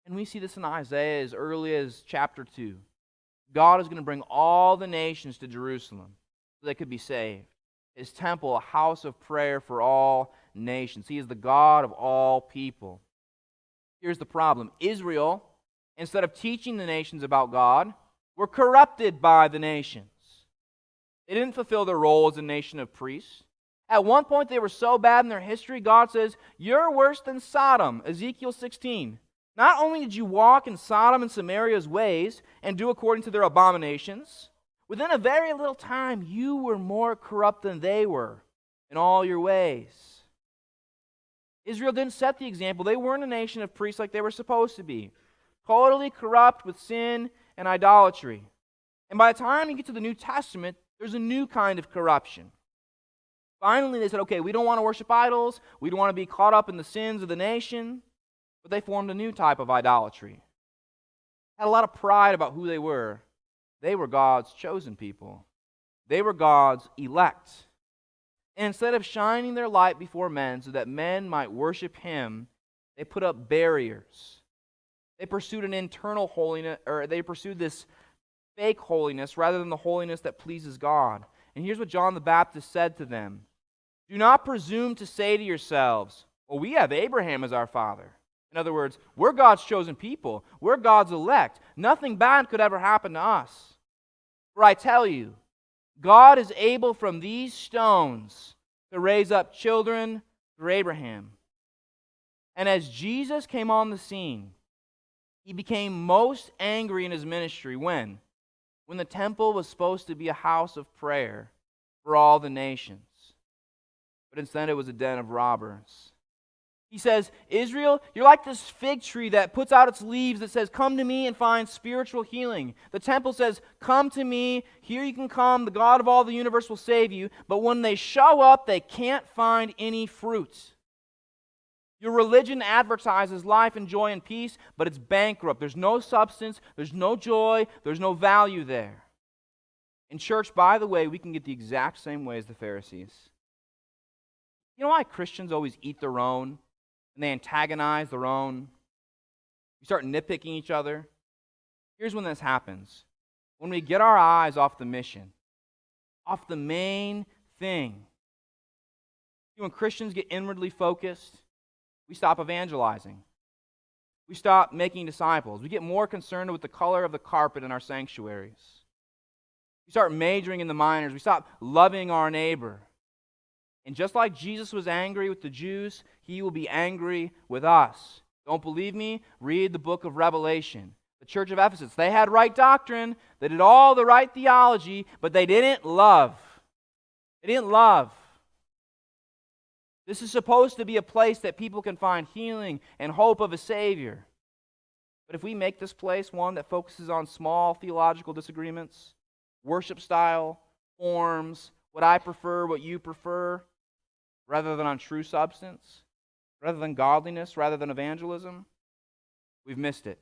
And we see this in Isaiah as early as chapter 2. God is going to bring all the nations to Jerusalem so they could be saved. His temple, a house of prayer for all nations. He is the God of all people. Here's the problem. Israel, instead of teaching the nations about God, were corrupted by the nations. They didn't fulfill their role as a nation of priests. At one point, they were so bad in their history, God says, "You're worse than Sodom," Ezekiel 16. Not only did you walk in Sodom and Samaria's ways and do according to their abominations, within a very little time, you were more corrupt than they were in all your ways. Israel didn't set the example. They weren't a nation of priests like they were supposed to be. Totally corrupt with sin and idolatry. And by the time you get to the New Testament, there's a new kind of corruption. Finally, they said, okay, we don't want to worship idols. We don't want to be caught up in the sins of the nation. But they formed a new type of idolatry. Had a lot of pride about who they were. They were God's chosen people. They were God's elect. And instead of shining their light before men so that men might worship Him, they put up barriers. They pursued an internal holiness, or they pursued this fake holiness rather than the holiness that pleases God. And here's what John the Baptist said to them: "Do not presume to say to yourselves, 'Well, we have Abraham as our father.'" In other words, we're God's chosen people. We're God's elect. Nothing bad could ever happen to us. For I tell you, God is able from these stones to raise up children through Abraham. And as Jesus came on the scene, He became most angry in His ministry when the temple was supposed to be a house of prayer for all the nations. But instead it was a den of robbers. He says, Israel, you're like this fig tree that puts out its leaves that says, "Come to me and find spiritual healing." The temple says, "Come to me, here you can come, the God of all the universe will save you." But when they show up, they can't find any fruit. Your religion advertises life and joy and peace, but it's bankrupt. There's no substance, there's no joy, there's no value there. In church, by the way, we can get the exact same way as the Pharisees. You know why Christians always eat their own and they antagonize their own? We start nitpicking each other. Here's when this happens. When we get our eyes off the mission, off the main thing. When Christians get inwardly focused, we stop evangelizing. We stop making disciples. We get more concerned with the color of the carpet in our sanctuaries. We start majoring in the minors. We stop loving our neighbor. And just like Jesus was angry with the Jews, He will be angry with us. Don't believe me? Read the book of Revelation. The church of Ephesus, they had right doctrine, they did all the right theology, but they didn't love. They didn't love. This is supposed to be a place that people can find healing and hope of a Savior. But if we make this place one that focuses on small theological disagreements, worship style, forms, what I prefer, what you prefer, rather than on true substance, rather than godliness, rather than evangelism, we've missed it.